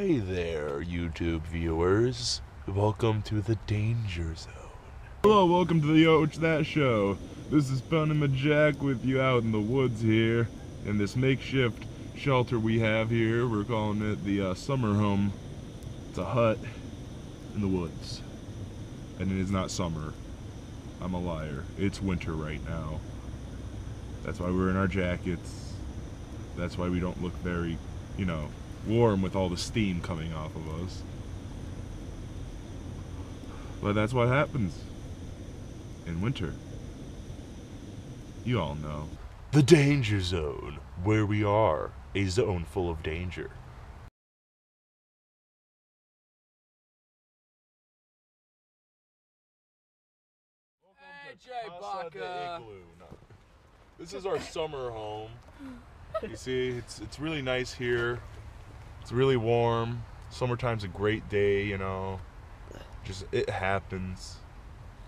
Hi there, YouTube viewers. Welcome to the Danger Zone. Hello, welcome to the OITS That Show. This is Punima Jack with you out in the woods here, in this makeshift shelter we have here. We're calling it the summer home. It's a hut in the woods. And it is not summer. I'm a liar. It's winter right now. That's why we're in our jackets. That's why we don't look very, warm with all the steam coming off of us. But that's what happens in winter. You all know. The Danger Zone, where we are a zone full of danger. Hey, Jay Baca. This is our summer home. You see, it's really nice here. It's really warm. Summertime's a great day, Just, it happens.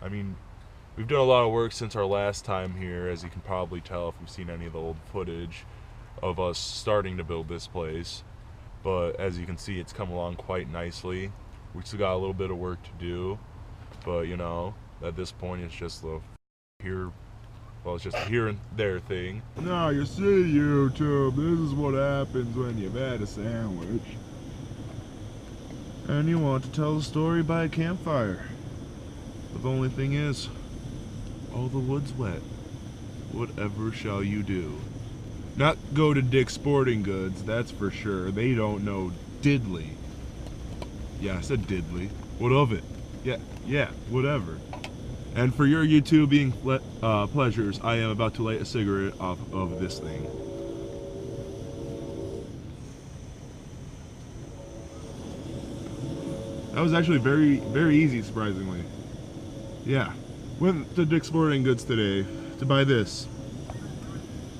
I mean, we've done a lot of work since our last time here, as you can probably tell if you've seen any of the old footage of us starting to build this place. But as you can see, it's come along quite nicely. We still got a little bit of work to do, but at this point it's just it's just a here and there thing. Now you see, YouTube, this is what happens when you've had a sandwich and you want to tell a story by a campfire. But the only thing is, all the wood's wet. Whatever shall you do? Not go to Dick's Sporting Goods, that's for sure. They don't know diddly. Yeah, I said diddly. What of it? Yeah, whatever. And for your YouTubing pleasures, I am about to light a cigarette off of this thing. That was actually very, very easy, surprisingly. Yeah. Went to Dick's Sporting Goods today to buy this.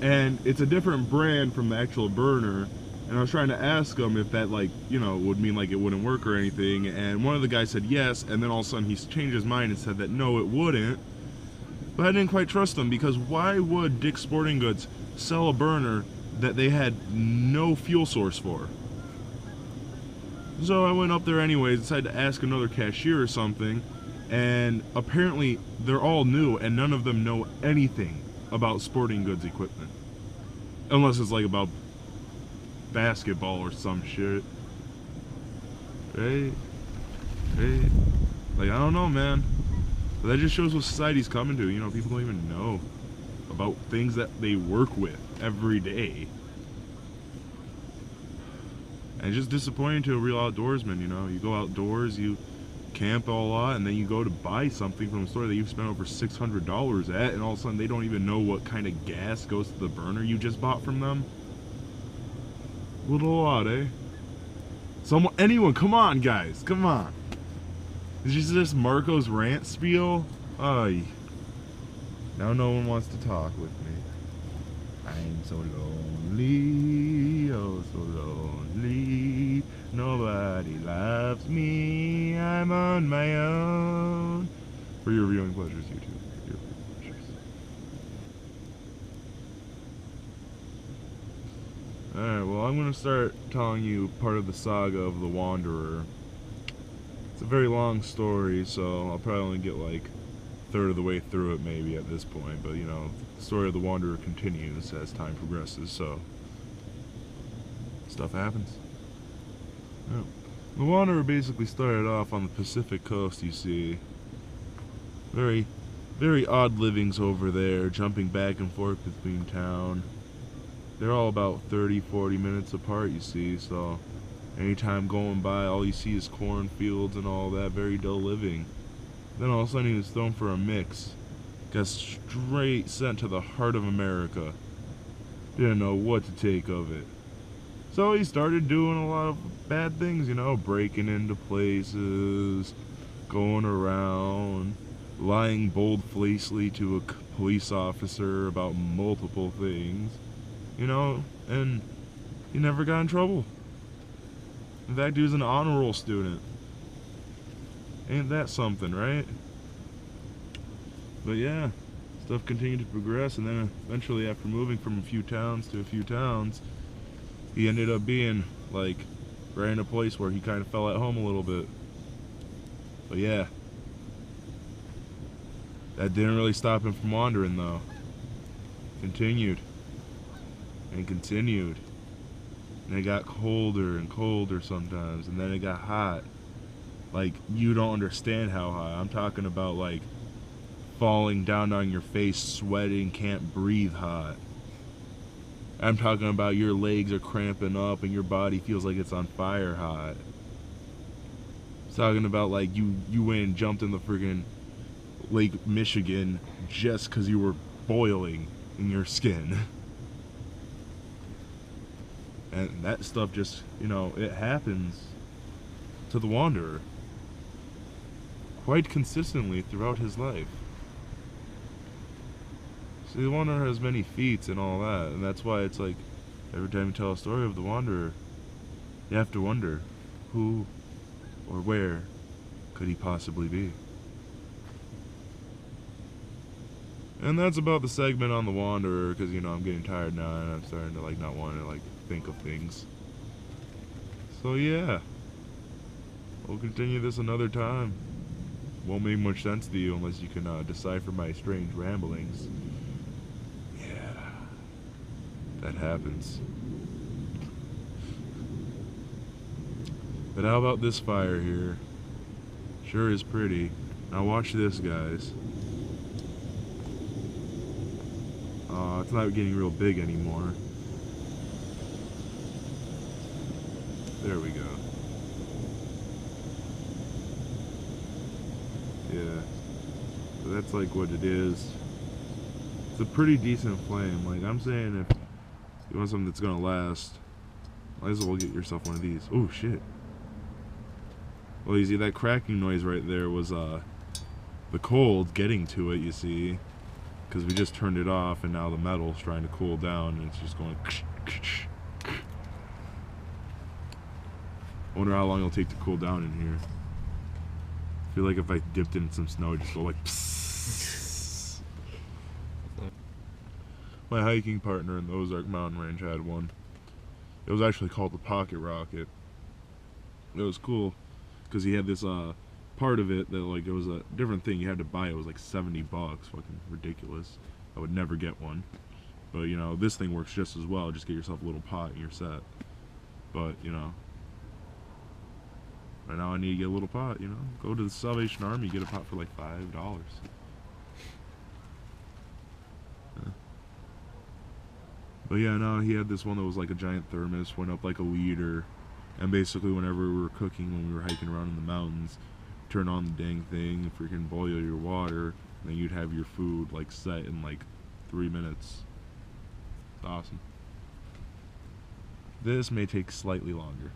And it's a different brand from the actual burner. And I was trying to ask them if that, would mean like it wouldn't work or anything. And one of the guys said yes, and then all of a sudden he changed his mind and said that no, it wouldn't. But I didn't quite trust them, because why would Dick's Sporting Goods sell a burner that they had no fuel source for? So I went up there anyways, decided to ask another cashier or something, and apparently they're all new and none of them know anything about sporting goods equipment. Unless it's like about basketball or some shit. Right? Like, I don't know, man. But that just shows what society's coming to. People don't even know about things that they work with every day. And it's just disappointing to a real outdoorsman, You go outdoors, you camp a lot, and then you go to buy something from a store that you've spent over $600 at, and all of a sudden they don't even know what kind of gas goes to the burner you just bought from them. A little odd, eh? Anyone, come on, guys, come on. Is this Marco's rant spiel? Ay. Now no one wants to talk with me. I'm so lonely, oh so lonely. Nobody loves me, I'm on my own. For your viewing pleasures, YouTube. For your viewing pleasures. Alright, well, I'm going to start telling you part of the saga of the Wanderer. It's a very long story, so I'll probably only get like a third of the way through it maybe at this point, but the story of the Wanderer continues as time progresses, so stuff happens. Yeah. The Wanderer basically started off on the Pacific coast, you see. Very, very odd livings over there, jumping back and forth between town. They're all about 30-40 minutes apart, you see, so anytime going by, all you see is cornfields and all that, very dull living. Then all of a sudden he was thrown for a mix. Got straight sent to the heart of America. Didn't know what to take of it. So he started doing a lot of bad things, breaking into places, going around, lying bold-facedly to a police officer about multiple things, and he never got in trouble. In fact, he was an honor roll student. Ain't that something, right? But yeah, stuff continued to progress, and then eventually, after moving from a few towns to a few towns, he ended up being like right in a place where he kind of felt at home a little bit. But yeah, that didn't really stop him from wandering though. Continued and continued, and it got colder and colder sometimes, and then it got hot. Like, you don't understand how hot. I'm talking about like falling down on your face, sweating, can't breathe hot. I'm talking about your legs are cramping up and your body feels like it's on fire hot. I'm talking about like you went and jumped in the friggin' Lake Michigan just because you were boiling in your skin. And that stuff just, you know, it happens to the Wanderer quite consistently throughout his life. See, the Wanderer has many feats and all that, and that's why it's like, every time you tell a story of the Wanderer, you have to wonder, who or where could he possibly be? And that's about the segment on the Wanderer, because, you know, I'm getting tired now, and I'm starting to, like, not want to, like, think of things. So, yeah. We'll continue this another time. Won't make much sense to you unless you can decipher my strange ramblings. That happens. But how about this fire here? Sure is pretty. Now watch this, guys. It's not getting real big anymore. There we go. Yeah. So that's like what it is. It's a pretty decent flame. Like, I'm saying, if you want something that's gonna last, might as well get yourself one of these. Oh shit. Well, you see, that cracking noise right there was the cold getting to it, you see, because we just turned it off and now the metal's trying to cool down and it's just going. I wonder how long it'll take to cool down in here. I feel like if I dipped it in some snow, it'd just go like psss. My hiking partner in the Ozark Mountain Range had one. It was actually called the Pocket Rocket. It was cool because he had this part of it that, like, it was a different thing you had to buy. It was like $70, fucking ridiculous. I would never get one, but you know, this thing works just as well. Just get yourself a little pot and you're set. But you know, right now I need to get a little pot. You know, go to the Salvation Army, get a pot for like $5. But yeah, no, he had this one that was like a giant thermos, went up like a liter, and basically whenever we were cooking, when we were hiking around in the mountains, turn on the dang thing, freaking boil your water, and then you'd have your food like set in like 3 minutes. It's awesome. This may take slightly longer.